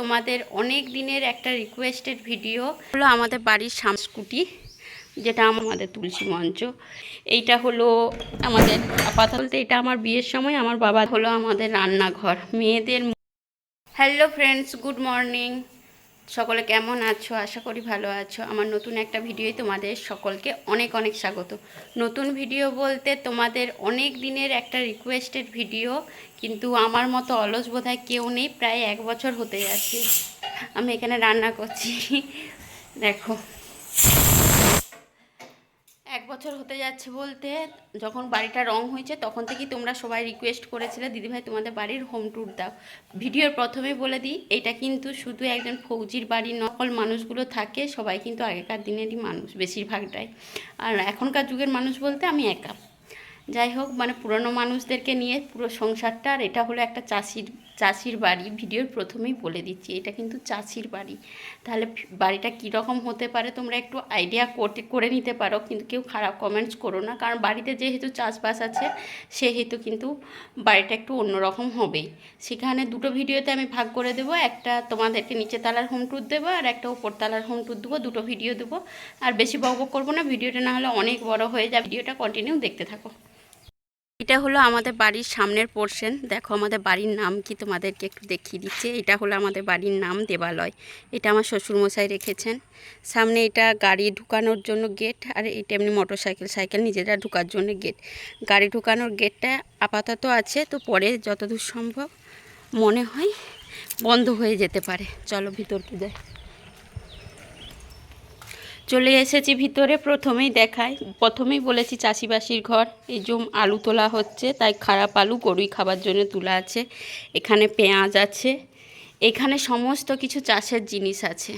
তোমাদের অনেক দিনের একটা রিকোয়েস্টেড ভিডিও হলো আমাদের বাড়ির স্কুটি, যেটা আমাদের তুলসী মঞ্চ। এইটা হলো আমাদের আপাতত বলতে এটা আমার বিয়ের সময় আমার বাবা হলো আমাদের রান্নাঘর মেয়েদের। Hello friends, good morning. সকলে কেমন আছো? আশা করি ভালো আছো। আমার নতুন একটা ভিডিওয় তোমাদের সকলকে অনেক অনেক স্বাগত। নতুন ভিডিও বলতে তোমাদের অনেক দিনের একটা রিকোয়েস্টেড ভিডিও, কিন্তু আমার মতো অলস বোধহয় কেউ নেই। প্রায় 1 বছর হতে যাচ্ছে আমি এখানে রান্না করছি। দেখো, 1 বছর হতে যাচ্ছে বলতে যখন বাড়িটা রং হয়েছে তখন থেকেই তোমরা সবাই রিকোয়েস্ট করেছিলে দিদিভাই তোমাদের বাড়ির হোম ট্যুর দাও। ভিডিওর প্রথমেই বলে দিই, এটা কিন্তু শুধু একজন ফৌজির বাড়ি নকল মানুষগুলো থাকে, সবাই কিন্তু আগেকার দিনেরই মানুষ বেশিরভাগটাই। আর এখনকার যুগের মানুষ বলতে আমি একা। যাই হোক, মানে পুরনো মানুষদেরকে নিয়ে পুরো সংসারটা। আর এটা হলো একটা চাষির বাড়ি। ভিডিওর প্রথমেই বলে দিচ্ছি এটা কিন্তু চাষির বাড়ি। তাহলে বাড়িটা কীরকম হতে পারে তোমরা একটু আইডিয়া করে নিতে পারো, কিন্তু কেউ খারাপ কমেন্টস করো না, কারণ বাড়িতে যেহেতু চাষবাস আছে সেহেতু কিন্তু বাড়িটা একটু অন্যরকম হবেই। সেখানে দুটো ভিডিওতে আমি ভাগ করে দেবো, একটা তোমাদেরকে নিচে তালার হোম ট্যুর দেবো আর একটা উপর তালার হোম ট্যুর দেবো। দুটো ভিডিও দেবো, আর বেশি বকবক করবো না, ভিডিওটা না হলে অনেক বড় হয়ে যায়। ভিডিওটা কন্টিনিউ দেখতে থাকো। এটা হলো আমাদের বাড়ির সামনের পোর্শন। দেখো আমাদের বাড়ির নাম কি তোমাদেরকে একটু দেখিয়ে দিচ্ছি। এটা হলো আমাদের বাড়ির নাম দেবালয়। এটা আমার শ্বশুরমশাই রেখেছেন। সামনে এটা গাড়ি ঢুকানোর জন্য গেট, আর এটা এমনি সাইকেল নিজেরা ঢুকার জন্য গেট। গাড়ি ঢুকানোর গেটটা আপাতত আছে, তো পরে যতদূর সম্ভব মনে হয় বন্ধ হয়ে যেতে পারে। চলো ভিতরকে যাই। চলে এসেছি ভিতরে। প্রথমেই বলেছি চাষিবাসির ঘর। এই যে আলু তোলা হচ্ছে, তাই খারাপ আলু গরুই খাবার জন্য তোলা আছে। এখানে পেঁয়াজ আছে, এখানে সমস্ত কিছু চাষের জিনিস আছে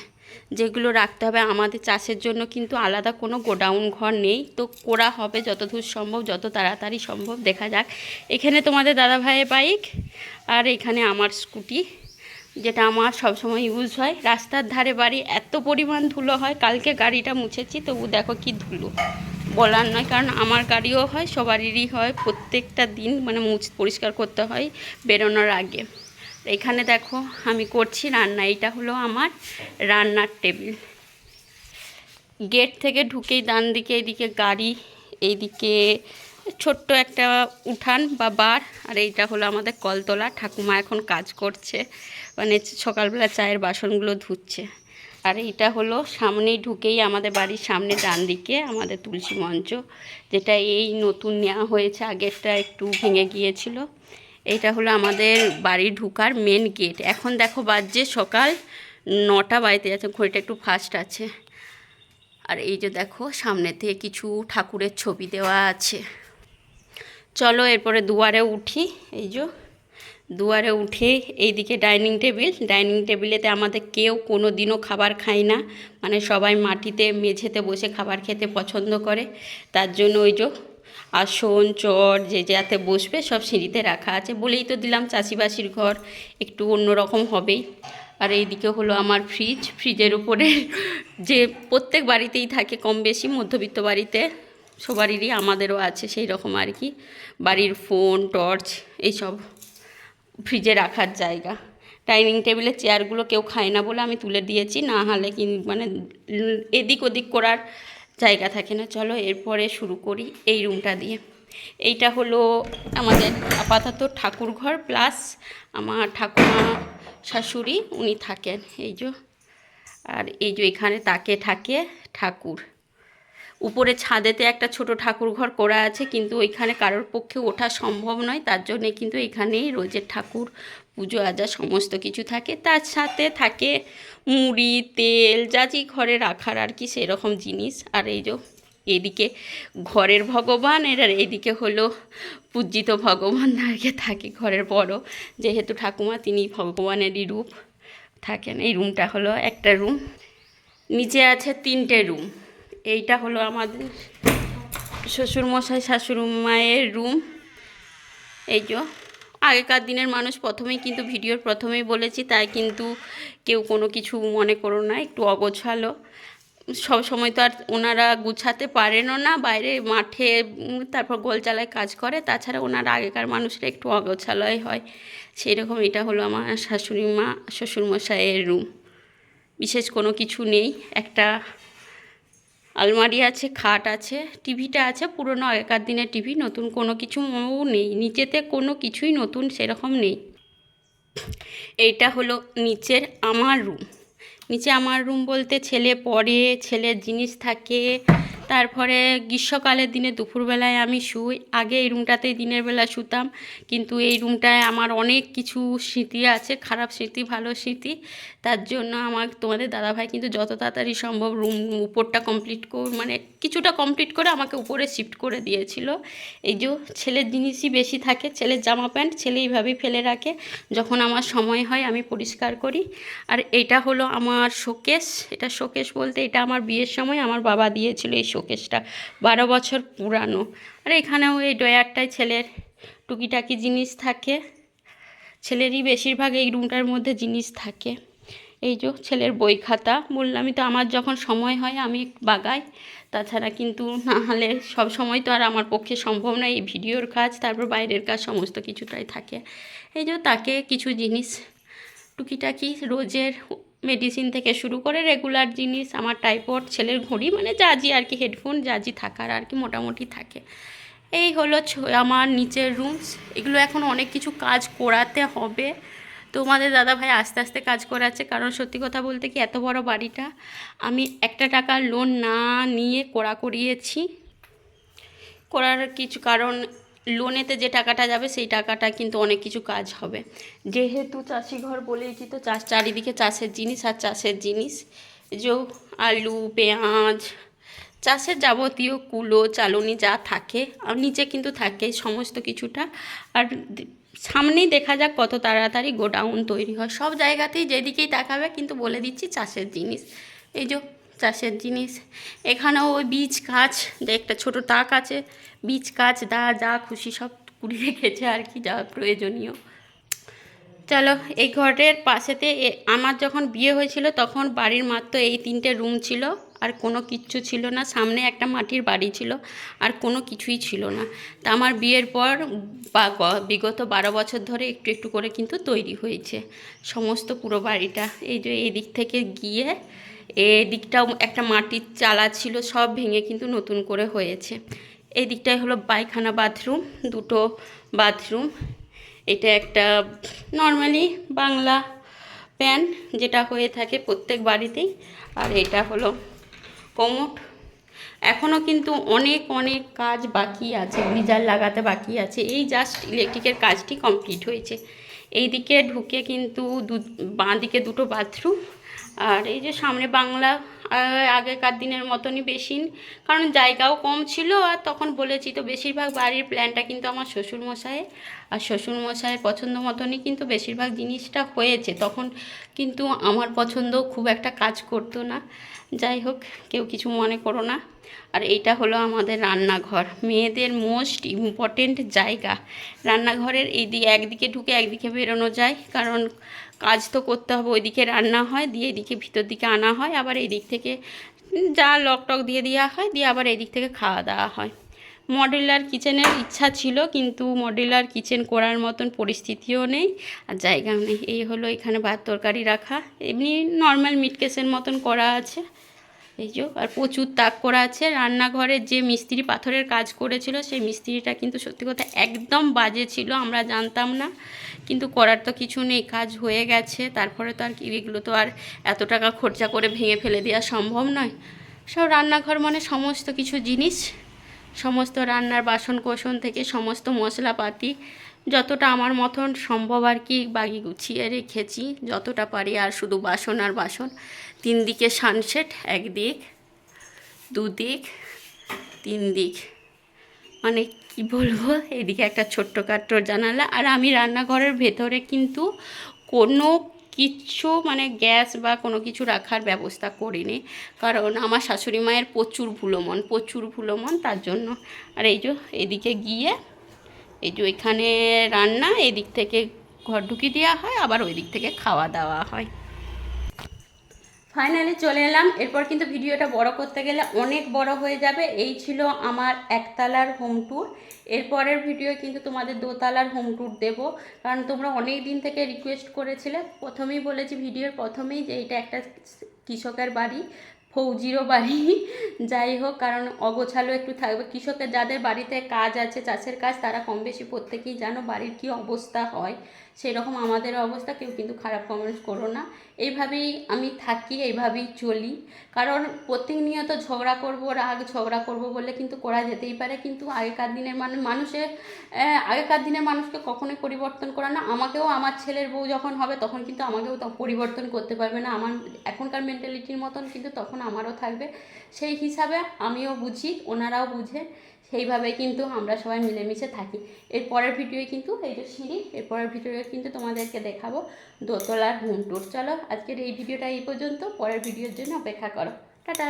যেগুলো রাখতে হবে আমাদের চাষের জন্য। কিন্তু আলাদা কোনো গোডাউন ঘর নেই, তো করা হবে যতদূর সম্ভব, যত তাড়াতাড়ি সম্ভব। দেখা যাক। এখানে তোমাদের দাদা ভাইয়ের বাইক, আর এখানে আমার স্কুটি, যেটা আমার সবসময় ইউজ হয়। রাস্তার ধারে বাড়ি, এত পরিমাণ ধুলো হয়। কালকে গাড়িটা মুছেছি, তবু দেখো কি ধুলো, বলার নয়। কারণ আমার গাড়িও হয়, সবারই হয়, প্রত্যেকটা দিন মানে পরিষ্কার করতে হয় বেরোনোর আগে। এখানে দেখো আমি করছি রান্না। এটা হলো আমার রান্নার টেবিল। গেট থেকে ঢুকেই ডান দিকে এইদিকে গাড়ি, এইদিকে ছোট্ট একটা উঠান বা বার, আর এইটা হলো আমাদের কলতলা। ঠাকুমা এখন কাজ করছে, মানে সকালবেলা চায়ের বাসনগুলো ধুচ্ছে। আর এইটা হলো সামনেই ঢুকেই আমাদের বাড়ির সামনে ডান দিকে আমাদের তুলসী মঞ্চ, যেটা এই নতুন নেওয়া হয়েছে, আগেরটা একটু ভেঙে গিয়েছিল। এইটা হলো আমাদের বাড়ি ঢুকার মেন গেট। এখন দেখো বাজছে সকাল 9টা বাজতে যাচ্ছে, ঘড়িটা একটু ফাস্ট আছে। আর এই যে দেখো সামনে থেকে কিছু ঠাকুরের ছবি দেওয়া আছে। চলো এরপরে দুয়ারে উঠি। এই যে দুয়ারে উঠে এইদিকে ডাইনিং টেবিলেতে আমাদের কেউ কোনো দিনও খাবার খায় না, মানে সবাই মাটিতে মেঝেতে বসে খাবার খেতে পছন্দ করে। তার জন্য ওই যে আসন চট যে যাতে বসবে সব সিঁড়িতে রাখা আছে। বলেই তো দিলাম চাষিবাসির ঘর, একটু অন্যরকম হবেই। আর এইদিকে হলো আমার ফ্রিজের উপরে যে প্রত্যেক বাড়িতেই থাকে কম বেশি, মধ্যবিত্ত বাড়িতে সবারই, আমাদেরও আছে সেই রকম আর কি। বাড়ির ফোন টর্চ এইসব ফ্রিজে রাখার জায়গা। ডাইনিং টেবিলের চেয়ারগুলো কেউ খায় না বলে আমি তুলে দিয়েছি, না হলে মানে এদিক ওদিক করার জায়গা থাকে না। চলো এরপরে শুরু করি এই রুমটা দিয়ে। এইটা হলো আমাদের আপাতত ঠাকুর ঘর, প্লাস আমার ঠাকুমা শাশুড়ি উনি থাকেন এই যে। আর এই যে এখানে তাকে থাকে ঠাকুর। উপরে ছাদেতে একটা ছোট ঠাকুর ঘর করা আছে, কিন্তু ওইখানে কারোর পক্ষে ওঠা সম্ভব নয়, তার জন্যে কিন্তু এখানেই রোজের ঠাকুর পুজো আজা সমস্ত কিছু থাকে। তার সাথে থাকে মুড়ি তেল যা ঘরে রাখার আর কি সেরকম জিনিস। আর এই যে এদিকে ঘরের ভগবান, আর এদিকে হলো পূজিত ভগবান থাকে ঘরের বড়, যেহেতু ঠাকুমা তিনি ভগবানেরই রূপ থাকেন। এই রুমটা হলো একটা রুম, নিচে আছে 3টে রুম। এইটা হলো আমাদের শ্বশুরমশাই শাশুড়ি মায়ের রুম। এই যে আগেকার দিনের মানুষ, প্রথমেই কিন্তু ভিডিওর প্রথমেই বলেছি, তাই কিন্তু কেউ কোনো কিছু মনে করো না, একটু অগোছালো সব সময় তো আর ওনারা গুছাতে পারেনও না, বাইরে মাঠে তারপর গোলচালায় কাজ করে, তাছাড়া ওনারা আগেকার মানুষরা একটু অগোছালয় হয়, সেই রকম। এটা হলো আমার শাশুড়ি মা শ্বশুরমশাইয়ের রুম। বিশেষ কোনো কিছু নেই, একটা আলমারি আছে, খাট আছে, টিভিটা আছে, পুরনো আগেকার দিনের টিভি, নতুন কোনো কিছু নেই, নিচেতে কোনো কিছুই নতুন সেরকম নেই। এইটা হলো নিচের আমার রুম। নিচে আমার রুম বলতে ছেলে পড়ে, ছেলের জিনিস থাকে, তারপরে গ্রীষ্মকালের দিনে দুপুরবেলায় আমি শুই। আগে এই রুমটাতেই দিনের বেলা শুতাম, কিন্তু এই রুমটায় আমার অনেক কিছু স্মৃতি আছে, খারাপ স্মৃতি ভালো স্মৃতি। তার জন্য আমার তোমাদের দাদাভাই কিন্তু যত তাড়াতাড়ি সম্ভব রুম উপরটা মানে কিছুটা কমপ্লিট করে আমাকে উপরে শিফট করে দিয়েছিল। এই যে ছেলের জিনিসই বেশি থাকে, ছেলের জামা প্যান্ট ছেলে এইভাবেই ফেলে রাখে, যখন আমার সময় হয় আমি পরিষ্কার করি। আর এটা হলো আমার শোকেস। এটা শোকেস বলতে এটা আমার বিয়ের সময় আমার বাবা দিয়েছিল এই শোকেসটা, 12 বছর পুরানো। আর এখানেও এই ড্রয়ারটায় ছেলের টুকিটাকি জিনিস থাকে, ছেলেরই বেশিরভাগ এই রুমটার মধ্যে জিনিস থাকে। এই যে ছেলের বই খাতা, বললামই তো আমার যখন সময় হয় আমি বাগাই, তাছাড়া কিন্তু না হলে সব সময় তো আর আমার পক্ষে সম্ভব নয়, এই ভিডিওর কাজ তারপর বাইরের কাজ সমস্ত কিছুটাই থাকে। এই যে তাকে কিছু জিনিস টুকিটাকি রোজের মেডিসিন থেকে শুরু করে রেগুলার জিনিস, আমার টাইপড, ছেলের ঘড়ি, মানে যা জি আর কি, হেডফোন যা জি থাকার আর কি মোটামুটি থাকে। এই হলো আমার নিচের রুমস। এগুলো এখন অনেক কিছু কাজ করাতে হবে, তোমাদের দাদাভাই আস্তে আস্তে কাজ করাচ্ছে, কারণ সত্যি কথা বলতে কি এত বড় বাড়িটা আমি একটা টাকা লোন না নিয়ে করিয়েছি। করার কিছু কারণ, লোনেতে যে টাকাটা যাবে সেই টাকাটা কিন্তু অনেক কিছু কাজ হবে, যেহেতু চাষি ঘর বলেইছি তো, চারিদিকে চাষের জিনিস আর চাষের জিনিস, যে আলু পেঁয়াজ চাষের যাবতীয় কুলো চালনি যা থাকে, আর নিচে কিন্তু থাকে সমস্ত কিছুটা। আর সামনেই দেখা যাক কত তাড়াতাড়ি গোডাউন তৈরি হয়, সব জায়গাতেই যেদিকেই তাকাবে কিন্তু বলে দিচ্ছি চাষের জিনিস। এই যে চাষের জিনিস, এখানেও ওই বীজ গাছ, যে একটা ছোটো তাক আছে, বীজ গাছ যা খুশি সব কুড়িয়ে রেখেছে আর কি, যা প্রয়োজনীয়। চলো, এই ঘরের পাশেতে আমার যখন বিয়ে হয়েছিল তখন বাড়ির মাত্র এই 3টে রুম ছিল, আর কোনো কিচ্ছু ছিল না, সামনে একটা মাটির বাড়ি ছিল, আর কোনো কিছুই ছিল না। তা আমার বিয়ের পর বিগত 12 বছর ধরে একটু একটু করে কিন্তু তৈরি হয়েছে সমস্ত পুরো বাড়িটা। এই যে এই দিক থেকে গিয়ে এদিকটাও একটা মাটির চালা ছিল, সব ভেঙে কিন্তু নতুন করে হয়েছে। এই দিকটায় হলো পায়খানা বাথরুম, 2টো বাথরুম। এটা একটা নর্মালি বাংলা প্যান যেটা হয়ে থাকে প্রত্যেক বাড়িতেই। আর এটা হলো কোমোড। এখনও কিন্তু অনেক অনেক কাজ বাকি আছে, গিজার লাগাতে বাকি আছে, এই জাস্ট ইলেকট্রিকের কাজটি কমপ্লিট হয়েছে। এই দিকে ঢুকে কিন্তু বাঁ দিকে 2টো বাথরুম। আর এই যে সামনে বাংলা, আগেকার দিনের মতনই বেসিন, কারণ জায়গাও কম ছিল, আর তখন বলেছি তো বেশিরভাগ বাড়ির প্ল্যানটা কিন্তু আমার শ্বশুরমশাইয়ের, আর শ্বশুরমশাইয়ের পছন্দ মতনই কিন্তু বেশিরভাগ জিনিসটা হয়েছে, তখন কিন্তু আমার পছন্দ খুব একটা কাজ করতো না। যাই হোক, কেউ কিছু মনে করো না। আর এইটা হলো আমাদের রান্নাঘর, মেয়েদের মোস্ট ইম্পর্টেন্ট জায়গা। রান্নাঘরের একদিকে ঢুকে একদিকে বেরোনো যায়, কারণ কাজ তো করতে হবে, ওইদিকে রান্না হয়, দিয়ে এদিকে ভিতর দিকে আনা হয়, আবার এই দিক থেকে যা লক টক দিয়ে দেওয়া হয়, দিয়ে আবার এই দিক থেকে খাওয়া দাওয়া হয়। মডুলার কিচেনের ইচ্ছা ছিল, কিন্তু মডুলার কিচেন করার মতন পরিস্থিতিও নেই আর জায়গাও নেই। এই হলো এখানে ভাত তরকারি রাখা, এমনি নর্মাল মিটকেসের মতন করা আছে। এই যে আর প্রচুর তাক করা আছে। রান্নাঘরের যে মিস্ত্রি পাথরের কাজ করেছিল সেই মিস্ত্রিটা কিন্তু সত্যি কথা একদম বাজে ছিল, আমরা জানতাম না, কিন্তু করার তো কিছু নেই, কাজ হয়ে গেছে। তারপরে তো আর কি, এগুলো তো আর এত টাকা খরচা করে ভেঙে ফেলে দেওয়া সম্ভব নয়। সব রান্নাঘর মানে সমস্ত কিছু জিনিস, সমস্ত রান্নার বাসন কোসন থেকে সমস্ত মশলাপাতি যতটা আমার মতন সম্ভব আর কি বাগি গুছিয়ে রেখেছি যতটা পারি। আর শুধু বাসন আর বাসন, 3 দিকে সানসেট, 1 দিক 2 দিক 3 দিক, মানে কি বলবো, এদিকে একটা ছোট্টখাট্টো জানালা। আর আমি রান্নাঘরের ভেতরে কিন্তু কোনো কিচ্ছু মানে গ্যাস বা কোনো কিছু রাখার ব্যবস্থা করিনি, কারণ আমার শাশুড়ি মায়ের প্রচুর ভুলো মন তার জন্য। আর এই যে এদিকে গিয়ে এই যে এখানে রান্না, এদিক থেকে ঘর ঢুকিয়ে দেওয়া হয়, আবার ওই দিক থেকে খাওয়া দাওয়া হয়। ফাইনালি চলে এলাম। এরপর কিন্তু ভিডিওটা বড় করতে গেলে অনেক বড় হয়ে যাবে। এই ছিল আমার একতলার হোম ট্যুর। এরপরের ভিডিও কিন্তু তোমাদের দোতলার হোম ট্যুর দেবো, কারণ তোমরা অনেক দিন থেকে রিকোয়েস্ট করেছিলে। প্রথমেই বলেছি ভিডিওর প্রথমেই যে এইটা একটা কৃষকের বাড়ি, ফৌজিরও বাড়ি। যাই হোক, কারণ অগোছালো একটু থাকবে। কৃষকের যাদের বাড়িতে কাজ আছে, চাষের কাজ, তারা কম বেশি প্রত্যেকেই জানো বাড়ির কী অবস্থা হয়। সেই রকম আমাদের অবস্থা, কেউ কিন্তু খারাপ কমেন্টস করো না। এইভাবেই আমি থাকি, এইভাবেই চলি। কারণ প্রতিনিয়ত ঝগড়া করব, রাগ ঝগড়া করব বলে কিন্তু করা যেতেই পারে, কিন্তু আগেকার দিনের আগেকার দিনের মানুষকে কখনোই পরিবর্তন করা না। আমাকেও আমার ছেলের বউ যখন হবে তখন কিন্তু আমাকেও পরিবর্তন করতে পারবে না। আমার এখনকার মেন্টালিটির মতন কিন্তু তখন আমারও থাকবে। সেই হিসাবে আমিও বুঝি, ওনারাও বুঝে, সেইভাবে কিন্তু আমরা সবাই মিলেমিশে থাকি। এর পরের ভিডিওয়ে কিন্তু এই যে সিঁড়ি, এর পরের ভিডিওয়ে কিন্তু তোমাদেরকে দেখাবো দোতলার হোম ট্যুর। চলো আজকের এই ভিডিওটা এই পর্যন্ত, পরের ভিডিওর জন্য অপেক্ষা করো। টাটা।